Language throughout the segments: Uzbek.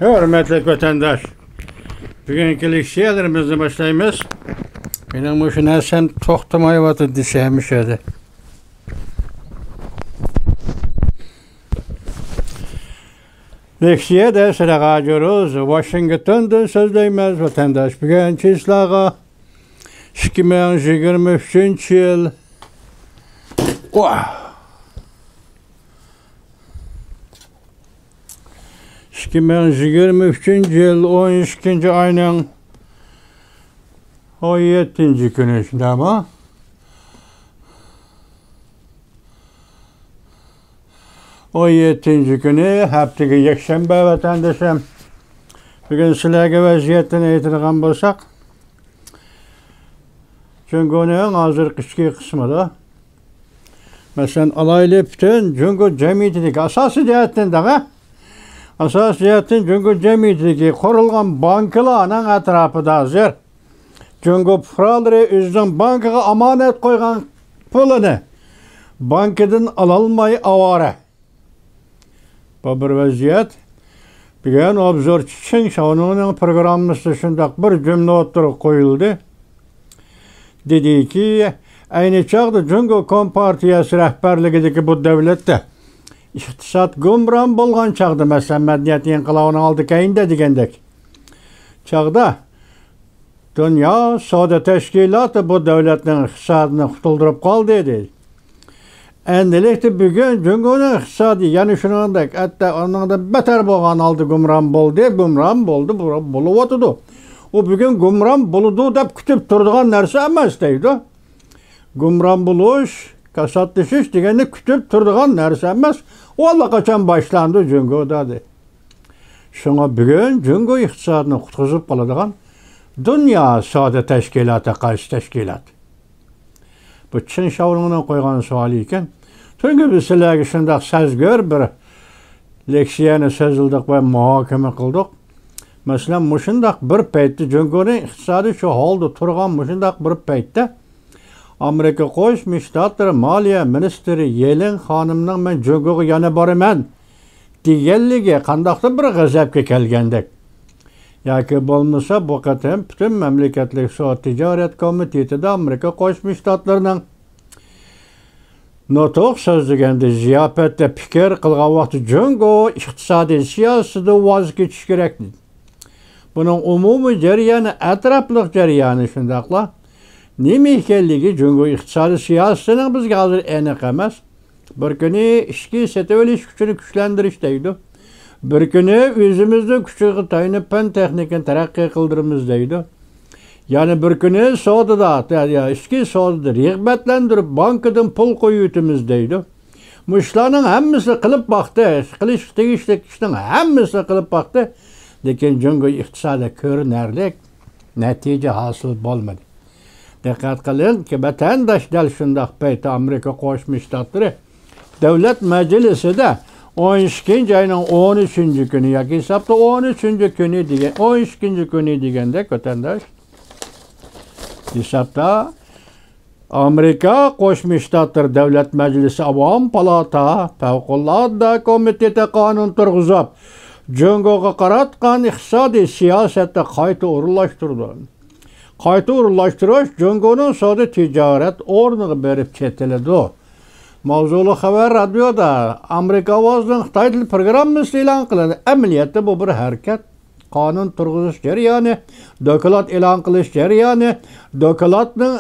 Hürmetli vatandaş, bugünkü leksiyalarımızı başlayımız. Benim hoşuna sen toxtamayı vatı diseymiş edi. Leksiya dersine qacırız. Washington'dan sözleymez vatandaş. Bugün çizlağa 2023 yıl 2023 yıl 12. ayının 17. günü şimdi ama 17. günü haftaki yekşembe vatandaşım. Bugün sizlerge vaziyetini aytadigan bolsak, Cungo'nun hazır kışki kısmıda mesela alaylı bütün Cungo cemiyetindeki asası cihetten dağı asas cihetten Cungo cemiyetindeki kurulgan bankalarının etrafı da hazır. Cungo fıralları üzden bankaga amanet koygan pulunu bankadan alalmayı avara. Bu bir vaziyet. Bugün obzor için şanının programımızda şundak bir cümle oturup koyuldu. Dedi ki, aynı çağda Cungo Kompartiyası rehberligideki bu devlette iktisat gumran bolgan çağda mesela medeniyet inqilabını aldı kayında degendek. Çağda dünya Soda Teşkilatı bu devletin iktisadını tutuldurup kaldı dedi. Endilikte bugün Cungo'nun iktisadi yani şunundak hatta ondan da beter bolgan aldı gumran boldu bulup otudu. O bugün gumran buludu dep kütüp turduğan narsa emas deydi. Gumran buluş, kasat düşüş degeni kütüp turduğan narsa emas. O allaqaçan başlandı Cungo'da de. Şuna bugün Cungo iktisadını kutkuzup kaladigan Dünya Soda Teşkilatı qaysı teşkilat. Bu Çin şavrununa koygan suali iken, çünkü biz sizlerge şundaq sezgör bir leksiyani sezildik ve muhakeme kıldık. Mesela muşundaq bir peytde Cungo'nun iktisadi şu oldu turgan muşundaq bir peytde Amerika Qo'shma Shtatlar Maliya Ministri Yellen xonimning men Cungo'ga yana boraman deganligi qandaqdir bir g'azabga kelgandek. Yoki bo'lmasa bu qatam butun mamlakatlik Soat tijorat komitetida Amerika Qo'shma Shtatlarining notoq so'zlaganda ziyofatda fikr qilgan vaqti Cungo iqtisodiy siyosatida voz kechish kerak. Bunun umumiy jarayoni atrofliq jarayoni shundaqla. Nima ekanligi Cungo iqtisodiy siyosatining bizga hozir aniq emas. Bir kuni ishki sotib kuchini kuchlantirish deydi. Bir kuni o'zimizning kuchiga tayanib fan texnikani taraqqiy qildiramiz deydi. Yani bir kuni sodada, ishki sodada rag'batlantirib bankadan pul qo'yutimiz deydi. Mushlarning hammasi qilib baxtdi, qilish tegishli ishning hammasi qilib baxtdi. Lekin Cungo iqtisodiy ko'rinarli natija hosil bo'lmadi. Diqqat qiling ki vatandaş dal shundaq paytda Amerika Qo'shma Shtatlari Davlat Majlisida 12. ayının 13. günü yoki hisobda 13. günü degan 12. günü deganda vatandaş hisobda Amerika Qo'shma Shtatlar Davlat Majlisi Avom Palata Favqulodda komiteti qonun turg'izib Cungo'ga qaratgan iqtisodiy siyosatda qayta o'rinlashtirdi. Qayta o'rinlashtirish Cungo'ning soda tijorat o'rniga berib ketiladi. Mavzuli xabar radioda Amerika ovozining Xitoy tili programmasi e'lon qilindi. Amaliyotda bu bir harakat, qonun turg'izish jarayoni, doklad e'lon qilish jarayoni, dokladning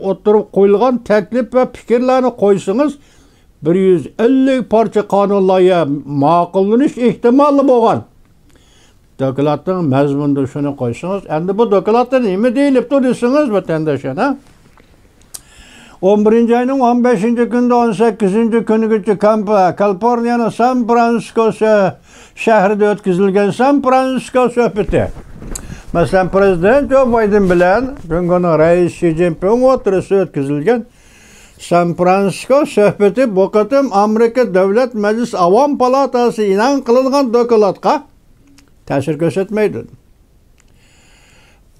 o'tirib qo'yilgan taklif va fikrlarni qo'ysangiz 150 parcha qonun loyiha ma'qullanish ehtimoli bo'lgan. Dokladning mazmunida shuni qo'ysangiz, endi bu dokladda nima deyilibdi desangiz vatandoshlar, 11. ayının 15. günde 18. günügacha Kaliforniyaning San Fransisko shahrida o'tkazilgan San Fransisko suhbati. Masalan, Prezident Joe Biden bilan Cungo'ning rais Xi Jinping o'tirishida o'tkazilgan San Fransisko suhbati bu qatam Amerika Davlat Majlisi Avom Palatasi e'lon qilingan dokladga ta'sir ko'rsatmaydi.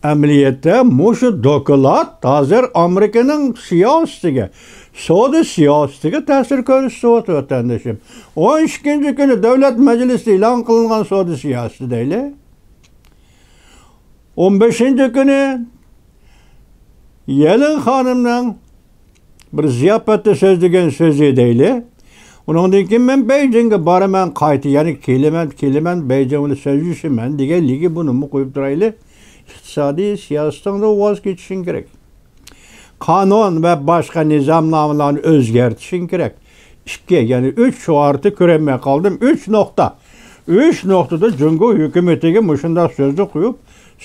Amaliyotda mushu doklad hozir Amerikaning siyosatiga Soda siyosatiga ta'sir ko'rsatyapti vatandoshim. 12-kuni davlat majlisida e'lon qilingan soda siyosati deyli. 15-kuni Yelin xonimning bir ziyofatda so'zlagan so'zi deyli. Undan keyin men Beijingga boraman, qayta, ya'ni kelaman Beijingga so'zlashiman deganligi buni qo'yib turayli. İqtisodiy siyosatdan voz kechishing kerak. Qonun va boshqa nizomlarni o'zgartirishing kerak. 2, ya'ni 3 shuartni ko'rmay qoldim. 3 nuqta. 3 nuqtada Jungo hukumatiga mushunday so'zni qo'yib,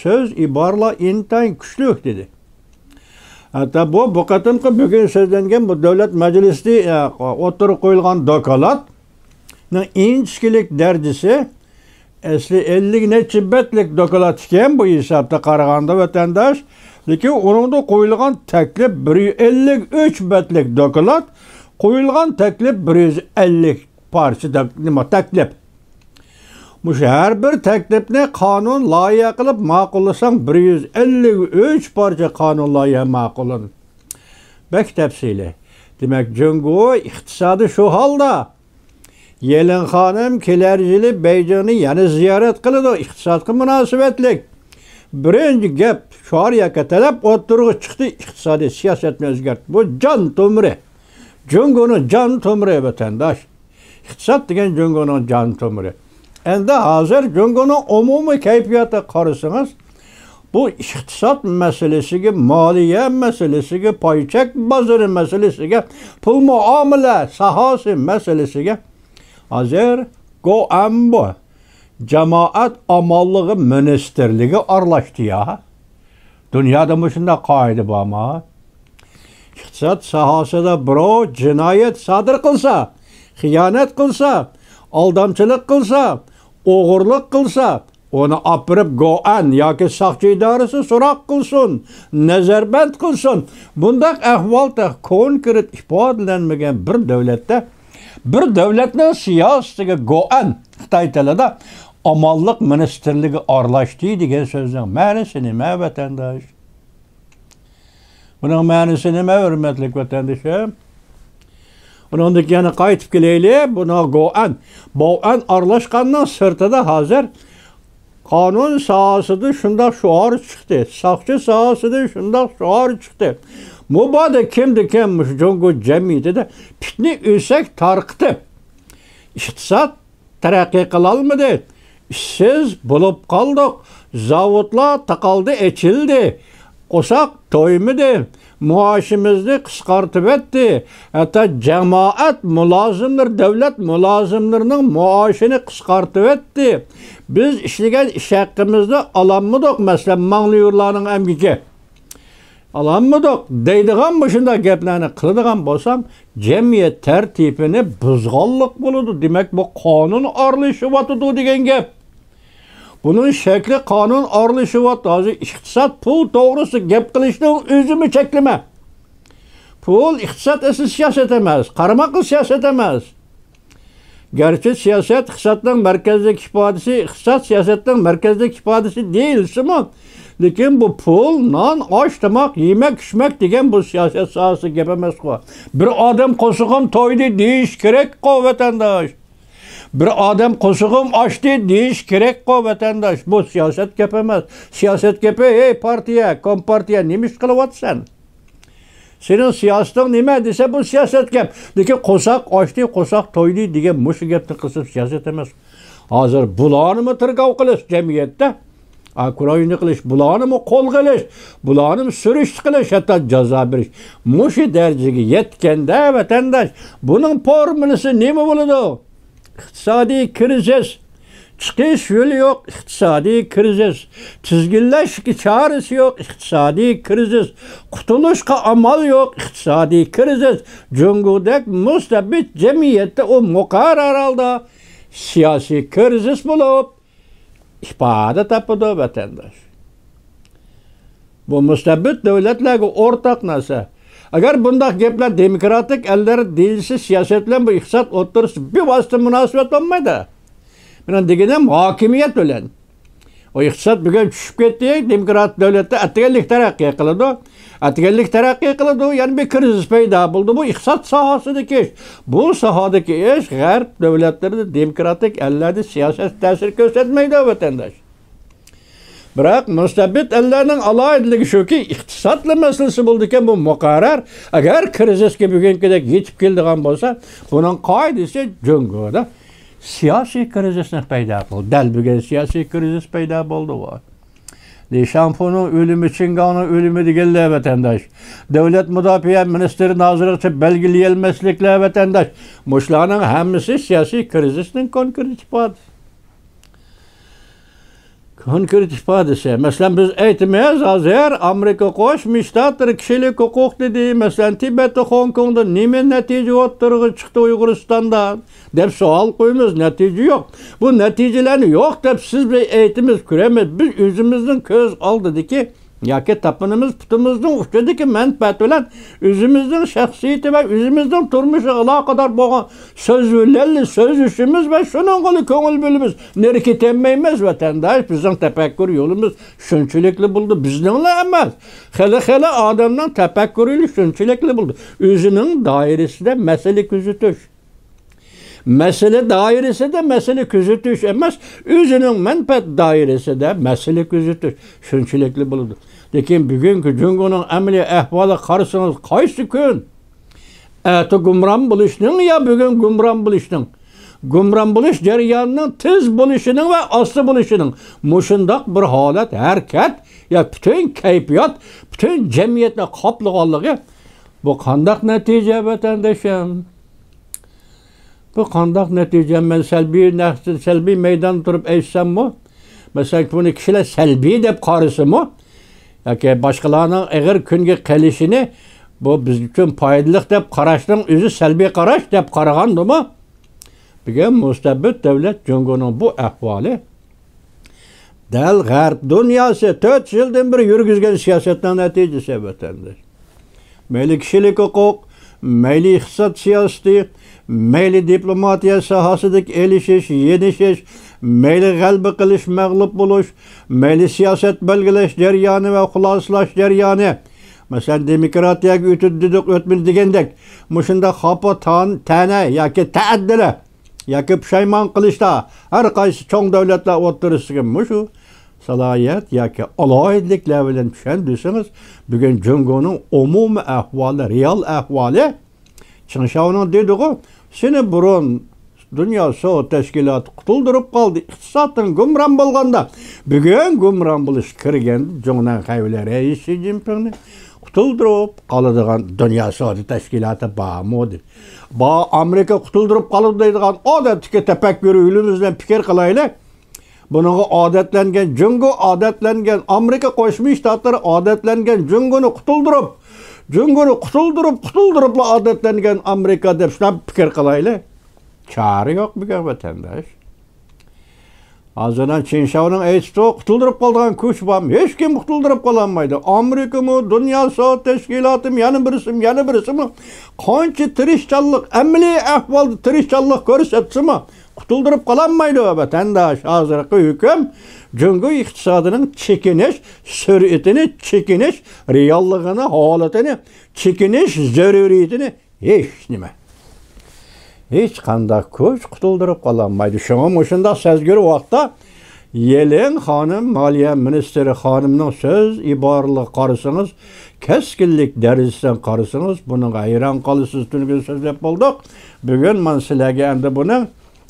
so'z iborlar intayin kuchli dedi. Hatta bu qatimqi bugun so'zlangan bu davlat majlisida o'tirib qo'yilgan dokolatning inchkilik darajasi asli 50 necha betlik dokolat ekan bu hisobda qaraganda vatandosh, lekin uningda qo'yilgan taklif 153 betlik dokolat, qo'yilgan taklif 150 parcha nima taklif. Bu her bir taklifni qonun loyiha qilib ma'qullasang 153 parcha qonun loyiha ma'qullan. Bak tafsili. Demak, Jungo iqtisodi shu holda. Yelin xonim kelar yili Beijingni yana ziyorat qiladi, iqtisodga munosabatlik. Birinchi gap Shariyaga talab o'tirg'i chiqdi, iqtisodiy siyosatni o'zgartdi. Bu jon tomiri. Jungoning jon tomiri vatandosh. Iqtisod degan Jungoning jon tomiri. Endi hozir Jungoning umumiy kayfiyati qarasangiz, bu iqtisod masalasiga, moliya masalasiga, paychak bozori masalasiga, pul muomala sohasi masalasiga hozir Goambo jamoat amolligi ministerligi aralashdi ya. Dunyoda shunday qoida bormi? Iqtisod sohasida birov jinoyat sodir qilsa, xiyonat qilsa, aldamchilik qilsa, o'g'irlik qilsa, onu apirib Goan yoki soqchi idorasi so'roq qilsin, nazarband qilsin. Bunday ahvolda konkret ifodalanmagan bir davlatda, bir davlatning siyosatiga Goan Xitoy tilida amonlik ministerligi aralashdi degan so'zning ma'nosi nima vatandosh? Buning ma'nosi nima hurmatli vatandoshim? Bundan yana qaytib kelaylik, buna Goan aralashgandan sirtida hozir qonun sohasida shunday shuar chiqdi, soqchi sohasida shunday shuar chiqdi. Mubada kimdi kimmiş Jungo jamiyatida fitni o'sak tarqitib, iqtisod taraqqiy qilolmadi, ishsiz bo'lib qoldik, zavodlar taqaldi, echildi, qo'saq to'ymadi, maaşimizni qisqartib etdi. Hatta jamoat mulozimlar, davlat mulozimlarining maoshini qisqartib etdi. Biz ishlagan ish haqqimizni ololmadik, masalan, manglayurlarning amgiki. Ololmadik deydigan bu shunday gaplarni qiladigan bo'lsam, jamiyat tartibini buzg'onlik bo'ladi. Demak, bu qonun aralashyapti degan gap. Bunun shakli qonun aralashyapti. Hozir iqtisod pul to'g'risi gap qilishning o'zimi cheklama. Pul iqtisod asl siyosat emas, qarama-qarshi siyosat emas. Gerçi siyaset iqtisodning markazdagi ifodasi, iqtisod siyosatning markazdagi ifodasi deyilsa-mu, lekin bu pul, non, osh, tomoq, yemak, ichmak degan bu siyosat sohasi gap emas-ku. Bir odam qo'shig'im to'ydi deyish kerak-ku vatandosh. Bir adam qo'shig'im ochdi deyish kerak-ku vatandosh. Bu siyosat gap emas. Siyosat gapi, ey partiya, kompartiya nima ish qilyapsan? Senin siyasetin nima desa bu siyosat gap. Lekin qo'saq ochdi, qo'saq to'ydi degan mush gapni qilsa siyosat emas. Hozir bularni tirgov qilish jamiyatda, Kurayni qilish, bularni qo'l qilish, bularni surish qilish, hatto jazo berish. Mush darajaga yetganda vatandosh, buning formulasi nima bo'ladi? İqtisodiy krizis, chiqish yo'li yo'q, iqtisodiy krizis, tizginlash chorasi yo'q, iqtisodiy krizis, qutulishga amal yo'q, iqtisodiy krizis. Jungodek mustabid jamiyatda o muqarrar holda siyosiy krizis bo'lib ifoda topadi vatandosh. Bu mustabid davlatlarga o'rtaq narsa. Agar bunday gaplar demokratik ellar deyilsa, siyoset bilan bu iqtisod o'tirisi bir vosita munosabat bo'lmaydi. Men deganim hokimiyat bilan. O iqtisod bugun tushib ketdi, demokrat davlatda atganlik taraqqiy qiladi. Atganlik taraqqiy qiladi, ya'ni bir krizis paydo bo'ldi. Bu iqtisod sohasidagi ish. Bu sohadagi ish g'arb davlatlarida demokratik ellarda siyosat ta'sir ko'rsatmaydi vatandosh. Biroq mustabid ellarning aloyidligi shuki, iqtisodli masalasi bo'ldi ekan bu muqarrar. Agar krizisga bugünkidek yetib keldigan bo'lsa, buning qoidasi Jungoda siyosiy krizisni paydo qildi. Dal bugun siyosiy krizis paydo bo'ldi. Deşampunun ölümü, Çingan'ın ölümü degenler vatandaş. Devlet Müdafaa Ministeri Nazırlıkçı belgileyilmeslikle vatandaş. Muşlarının hemisi siyasi krizisinin konkret ifadesi. Konkret ifadesi. Mesela biz eğitimiz hazır Amerika koşmuştadır kişilik hukuk dedi. Mesela Tibet'te, Hong Kong'da nime netice oturduğu çıktı Uyguristan'da. Dep sual koyumuz, netice yok. Bu neticelerini yok dep siz bir eğitimiz küremiz. Biz yüzümüzün köz al dedi ki ya ki tapınımız putumuzun uçtudaki menfaat olan üzümüzün şahsiyeti ve üzümüzün turmuşu alakadar boğan sözlerle sözüşümüz ve şunun kolu köngül bölümüz nereket emmeyimiz vatandaş bizim tefekkür yolumuz şunçilikli buldu bizdenle emez. Hele adamdan tefekkürüyle şunçilikli buldu. Üzünün dairesi de mesele küzütüş. Mesele dairesi de mesele küzütüş emez. Üzünün menfaat dairesi de mesele küzütüş. Şunçilikli buldu. Lekin bugünkü Jungo'nun emeli ahvalı karısınız kaysı gün? Eti gumran buluşunun ya bugün gumran buluşunun. Gumran buluş jarayonunun tez buluşunun ve aslı buluşunun. Muşundak bir halet, hareket ya bütün keyfiyat, bütün cemiyetle kaplıqanlığı. Bu kandak netice vatandaşım. Bu kandak netice ben selbi meydan durup eysem mi? Mesela bunu kişiler selbi dep karısı mı? Ya ki başkalarının eğer künge gelişini bu biz için paydılık dep karaştın üzü selbi karaş dep karagandı mı? Bugün müstebbit devlet Jungo'nun bu ahvali del garp dünyası 4 yıldan beri yürgüzgen siyasetten neticesi vatandaş. Meyli kişilik hukuk, meyli iktisat siyaseti, meyli diplomatiya sahasındaki elişiş, yenişiş, meyli galbi qilish, mağlup buluş, meyli siyaset belgeleş jarayoni ve hulasalaş jarayoni. Mesela demokratiyaga ötüdük ötmür degendek, muşunda xapa tane yoki taaddile yoki pushaymon qilishda har qaysi cho'ng davlatlar o'tirishgan mushu salohiyat yoki aloyidliklar bilan tushundirsangiz, bugun Jungo'nun umumiy ahvoli, real ahvoli Çinşav'ın dediği, seni burun Dünya Soğuk Teşkilatı kutuldurup kaldı. İktisatın gümran bulganda. Bugün gümran buluş kirgen Jungo'nun kayıvları Xi Jinping'ni kutuldurup kalıdığın Dünya Soğuk Teşkilatı bağımıdır. Amerika kutuldurup kalıdığın o da tefekkürü ülümüzden fikir kılayla. Bunun adetlengen Jungo, adetlengen Amerika Koşmuş Ştatları adetlengen Jungo'nu kutuldurup adetlengen Amerika dep şuna fikir kılayla. Çare yok bir vatandaş. Azından Çinşav'ın eğitisi kutuldurup kaldığın kuş var. Hiç kim kutuldurup kalanmaydı. Amerika mı, Dünya Soğuk Teşkilatı mı, yanı birisi mi? Kançı tirişçallık, emeli ahvalda tirişçallık görsetsi mi? Kutuldurup kalanmaydı vatandaş. Hazırki hüküm Jungo iktisadının çekiniş, sürüyetini, çekiniş, reallığını, halatını, çekiniş, zörüriyetini hiç nime. Hiç kandak kuş kutuldurup kalanmaydı. Şuna muşunda sezgür vaqtda Yelen hanım, Maliye Ministeri hanımının söz ibarlı karısınız, keskinlik derecesinden karısınız. Bunun hayran kalısız tünükü sözlep bulduk. Bugün ben silege endi bunun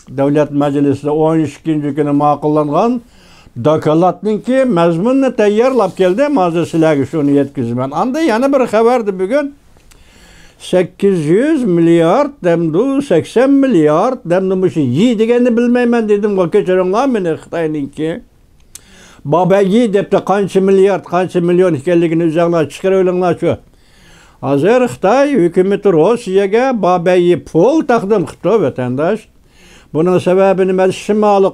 Devlet Meclisi'de 12. günü maqullanğan dokalatninki mazmunni tayyorlab keldi. Mazı silege şunu yetkizmen. Anda yana bir xabardi bugün. 800 milyar demdu 80 milyar demdumuşu yi degeni bilmeymen dedim. O keçiringlar meni Xitayninki. Baba yi dep de qancha milyard, qancha milyon ekanligini o'zinglar chiqarib olinglar shu. Hozir Xitoy hukumati Rossiyaga baba yi pul taqdim qildi vatandosh. Bunun sebebi nima? Shimoliy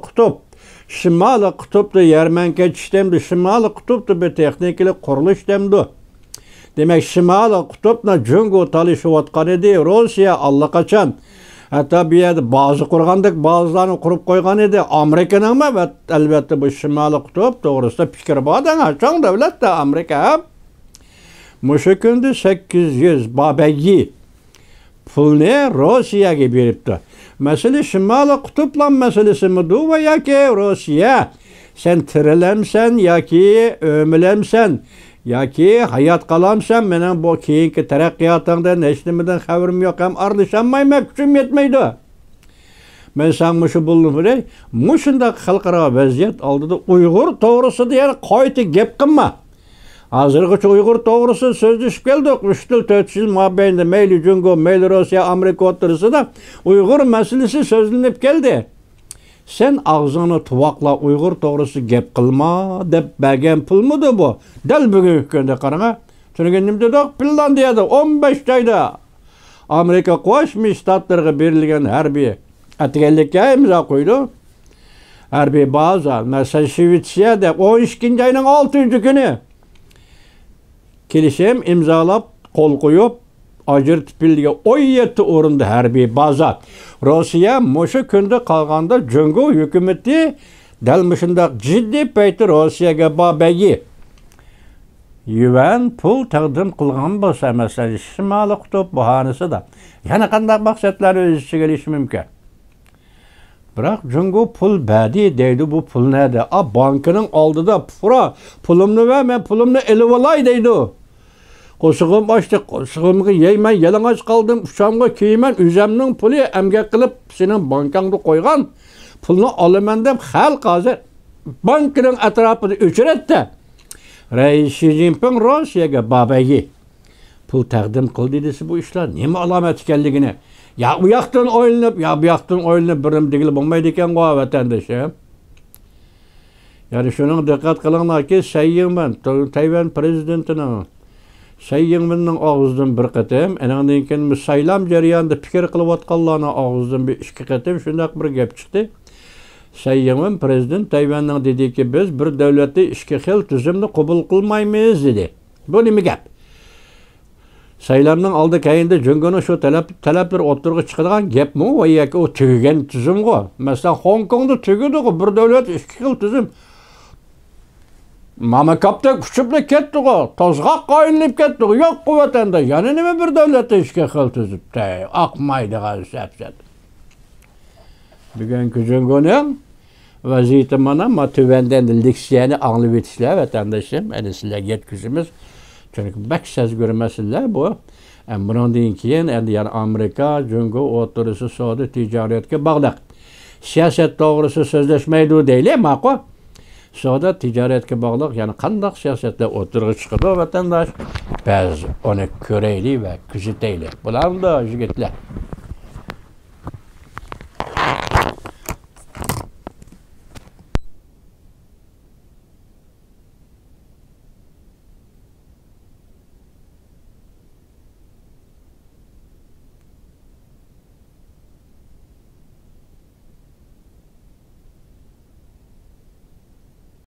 qutbda yarmanka tushdi. Shimoliy qutbda bir texnikalik qurilish demdi. Demek Shimoliy qutbni Jungo talashayotgan edi. Rossiya allaqachon Hatta bir yerde bazı kurgandık, bazılarını kurup koygan idi. Amerika'nın mı? Ve elbette bu Şimali Kutup doğrusu fikir bağdan. Çoğun devlet de Amerika. Muşu gündü 800 babeyi pulni Rusiyaga beripti. Mesele Şimali Kutuplan meselesi mi du ve ya ki Rusya sen tirilemsen ya ki ömülemsen ya ki hayat kalamsan menen bu keyinki terakkiyatından neşlimiden haberim yok hem arlaşanmayma gücüm yetmeydi. Ben sen muşu buldum bile muşunda halkara vaziyet aldı da Uygur doğrusu diye koytu gep kılma. Hazırgıç Uygur doğrusu sözleşip geldik. 3 yıl 4 yıl mabeyinde meyli Cungo, meyli Rusya, Amerika oturursa da Uygur meselesi sözlenip geldi. Sen ağzını tuvakla Uygur doğrusu gep kılma dep belgen pul mudu bu? Del bugün günde karına. Çünkü dedik Finlandiya'da 15 ayda Amerika Koşmuş Ştatlarına verilgen harbi etkilikle imza koydu. Harbi bazı mesela Şivitsiya'da 12. ayının 6. günü kelişim imzalap kol koyup acır tipilge 17 orunda harbi baza. Rusya muşu kundu kalganda Cungo hükümeti delmişinde ciddi peyti Rusya'ga babeyi yuvan pul taqdim qilgan bo'lsa mesela Şimali Kutup bahanesi da yana qanday maqsadlar o'z ichiga olishi mumkin. Biroq Cungo pul badi deydi bu pul neydi? Bankının oldida pulumni ve men pulumni elib olay deydi. Qo'shig'im ochdi, qo'shig'imga yeyman, yalang'och qoldim, uchamga kiyman, o'zimning puli emgak qilib sening bankangda qo'ygan pulni olaman deb xalq hozir bankning atrofida o'chiratdi. Rais Xi Jinping Rossiyaga babayi pul taqdim qildi desa bu ishlar nima alomat ekanligini ya u yoqdan o'ylanib, ya bu yoqdan o'ylanib birim degil bo'lmaydi ekan vatandoshim. Yani shuning diqqat qilinglarki, Tayvan prezidentining Xi Jinpingning og'zidan bir qatam, andan keyin saylam jarayonida fikr qilayotganlarning og'zidan bir ikki qatam shunday bir gap chiqdi. Xi Jinping prezident Tayvanning dediki, biz bir davlatda ikki xil tuzumni qabul qilmaymiz dedi. Bu nima gap? Saylamning oldi kayinda Jungoning shu talablar o'tirg'i chiqadigan gapmi va yoki u tugagan tuzumg'i? Masalan, Hong Kongda tugadi bir davlat ikki xil tuzum. Mamlakatda kuchibli ketdi go, tozg'oq qoyilib ketdi go, yo'q quvvatanda. Yana nima bir davlatda ishga xil tuzibdi? Oqmaydigan sapsat. Bugungi Jungoning vaziyati mana tuvandan leksiyani anglab etishlar vatandoshim, ana sizlarga yetkazimiz. Çünkü bak söz görmesiyle bu. Bundan keyin endi yani Amerika, Jungo o'rtasida savdo tijoratga bog'liq. Siyoset to'g'risi so'zlashmaydi deyli, ma'qul. Savdo tijoratga bog'liq, yani qanday siyosatlar o'tirg'i chiqadi vatandosh? Biz uni ko'raylik va kuzataylik. Bular da yigitlar.